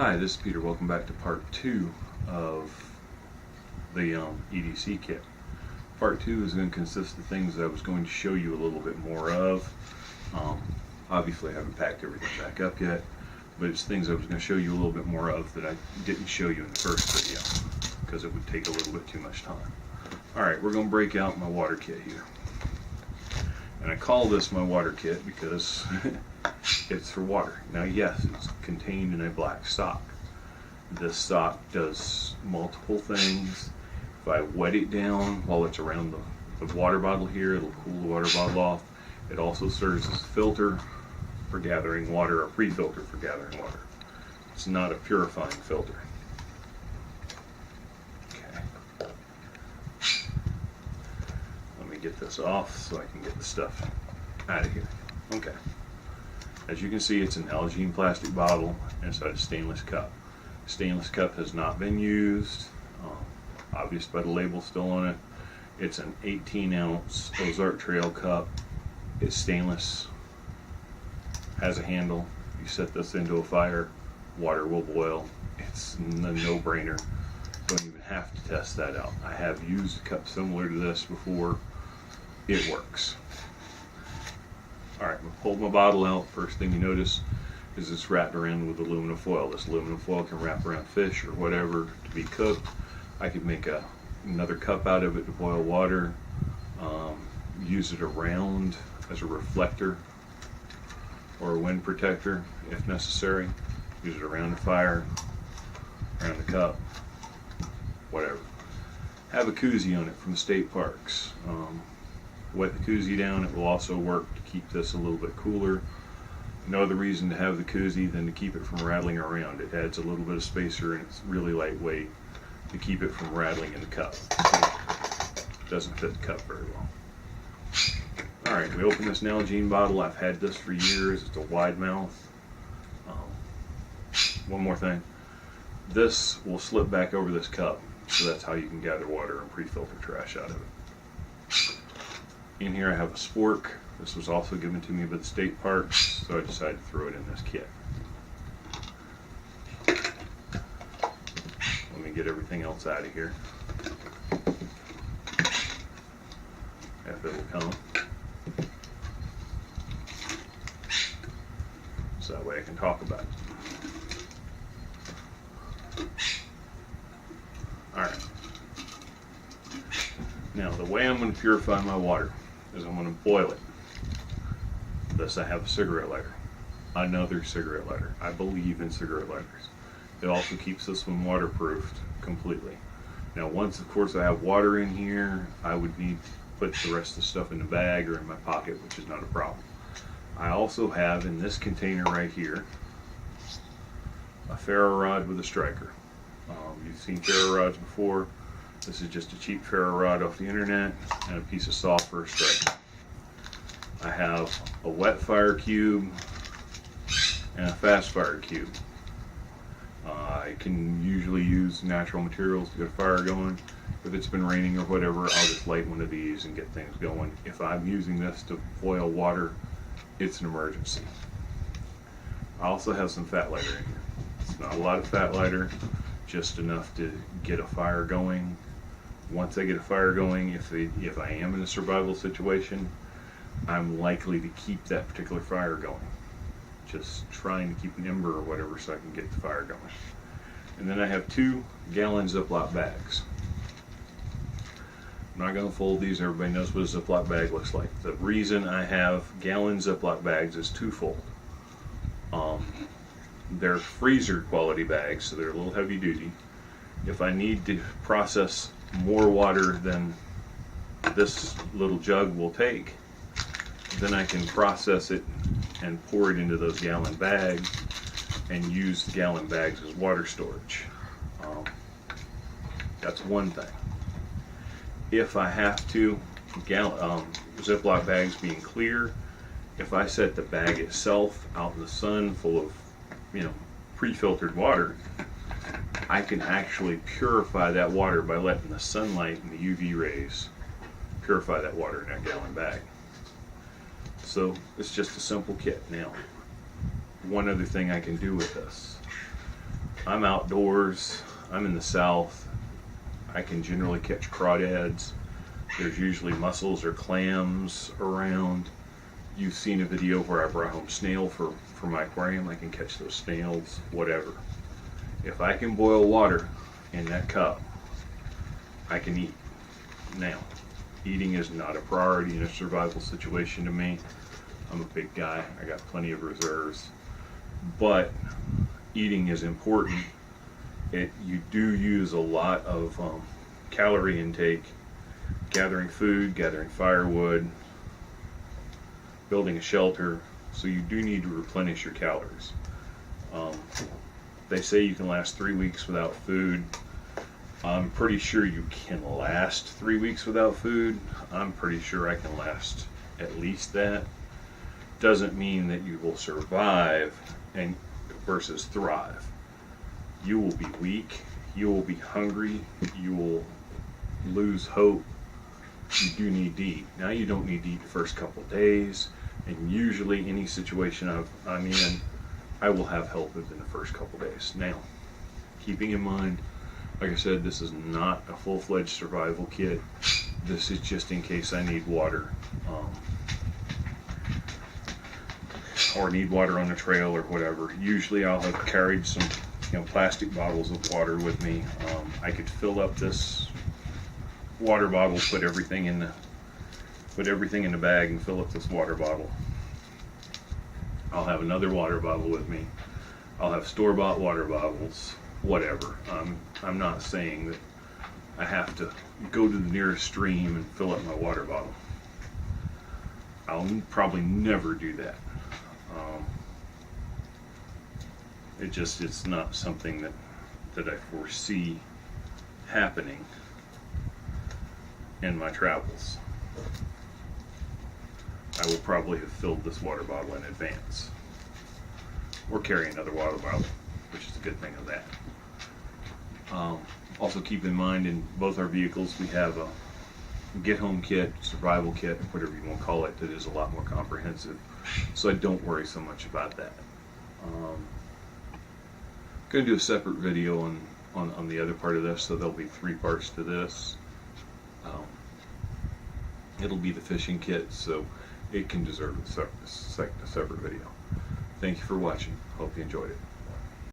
Hi, this is Peter. Welcome back to part 2 of the EDC kit. Part 2 is going to consist of things that I was going to show you a little bit more of. Um, Obviously I haven't packed everything back up yet, but it's things I was going to show you a little bit more of that I didn't show you in the first video because it would take a little bit too much time. Alright, we're going to break out my water kit here. And I call this my water kit because it's for water. Now yes, it's contained in a black sock. This sock does multiple things. If I wet it down while it's around the water bottle here, it'll cool the water bottle off. It also serves as a filter for gathering water, a pre-filter for gathering water. It's not a purifying filter. Okay. Let me get this off so I can get the stuff out of here. Okay. As you can see, it's an Nalgene plastic bottle inside a stainless cup. Stainless cup has not been used, obvious by the label still on it. It's an 18-ounce Ozark Trail cup. It's stainless, has a handle. You set this into a fire, water will boil. It's a no-brainer. Don't even have to test that out. I have used a cup similar to this before. It works. Alright, I'm going to pull my bottle out. First thing you notice is it's wrapped around with aluminum foil. This aluminum foil can wrap around fish or whatever to be cooked. I could make another cup out of it to boil water. Use it around as a reflector or a wind protector if necessary. Use it around the fire, around the cup, whatever. Have a koozie on it from the state parks. Wet the koozie down. It will also work to keep this a little bit cooler. No other reason to have the koozie than to keep it from rattling around. It adds a little bit of spacer and it's really lightweight to keep it from rattling in the cup. It doesn't fit the cup very well. Alright, we open this Nalgene bottle. I've had this for years. It's a wide mouth. One more thing. This will slip back over this cup, so that's how you can gather water and pre-filter trash out of it. In here I have a spork. This was also given to me by the state parks, so I decided to throw it in this kit. Let me get everything else out of here, if it will come. So that way I can talk about it. Alright. Now the way I'm going to purify my water is I'm going to boil it. Thus I have a cigarette lighter. Another cigarette lighter. I believe in cigarette lighters. It also keeps this one waterproofed completely. Now once of course I have water in here, I would need to put the rest of the stuff in the bag or in my pocket, which is not a problem. I also have in this container right here a ferro rod with a striker. You've seen ferro rods before. This is just a cheap ferro rod off the internet and a piece of saw for a striker. I have a wet fire cube and a fast fire cube. I can usually use natural materials to get a fire going. If it's been raining or whatever, I'll just light one of these and get things going. If I'm using this to boil water, it's an emergency. I also have some fat lighter in here. It's not a lot of fat lighter, just enough to get a fire going. Once I get a fire going, if I am in a survival situation, I'm likely to keep that particular fire going. Just trying to keep an ember or whatever so I can get the fire going. And then I have 2-gallon Ziploc bags. I'm not going to fold these. Everybody knows what a Ziploc bag looks like. The reason I have gallon Ziploc bags is twofold. They're freezer quality bags, so they're a little heavy duty. If I need to process more water than this little jug will take, then I can process it and pour it into those gallon bags and use the gallon bags as water storage. That's one thing. If I have to, Ziploc bags being clear, if I set the bag itself out in the sun full of, pre-filtered water, I can actually purify that water by letting the sunlight and the UV rays purify that water in that gallon bag. So it's just a simple kit. Now, one other thing I can do with this. I'm outdoors, I'm in the south, I can generally catch crawdads. There's usually mussels or clams around. You've seen a video where I brought home snail for my aquarium. I can catch those snails, whatever. If I can boil water in that cup, I can eat. Now, eating is not a priority in a survival situation to me. I'm a big guy, I got plenty of reserves. But eating is important. You do use a lot of calorie intake, gathering food, gathering firewood, building a shelter, so you do need to replenish your calories. They say you can last 3 weeks without food. I'm pretty sure you can last 3 weeks without food. I'm pretty sure I can last at least that. Doesn't mean that you will survive and versus thrive. You will be weak, you will be hungry, you will lose hope. You do need to eat. Now you don't need to eat the first couple days, and usually any situation I'm in, I will have help within the first couple days. Now, keeping in mind, like I said, this is not a full-fledged survival kit. This is just in case I need water, or need water on the trail or whatever. Usually I'll have carried some plastic bottles of water with me. I could fill up this water bottle, put everything in the bag and fill up this water bottle. I'll have another water bottle with me. I'll have store-bought water bottles, whatever. I'm not saying that I have to go to the nearest stream and fill up my water bottle. I'll probably never do that. It's not something that I foresee happening in my travels. I will probably have filled this water bottle in advance, or carry another water bottle, which is a good thing of that. Also keep in mind, in both our vehicles we have a get home kit, survival kit, whatever you want to call it, that is a lot more comprehensive, so I don't worry so much about that. Going to do a separate video on the other part of this, so there'll be 3 parts to this. It'll be the fishing kit, so it can deserve a separate video. Thank you for watching. Hope you enjoyed it.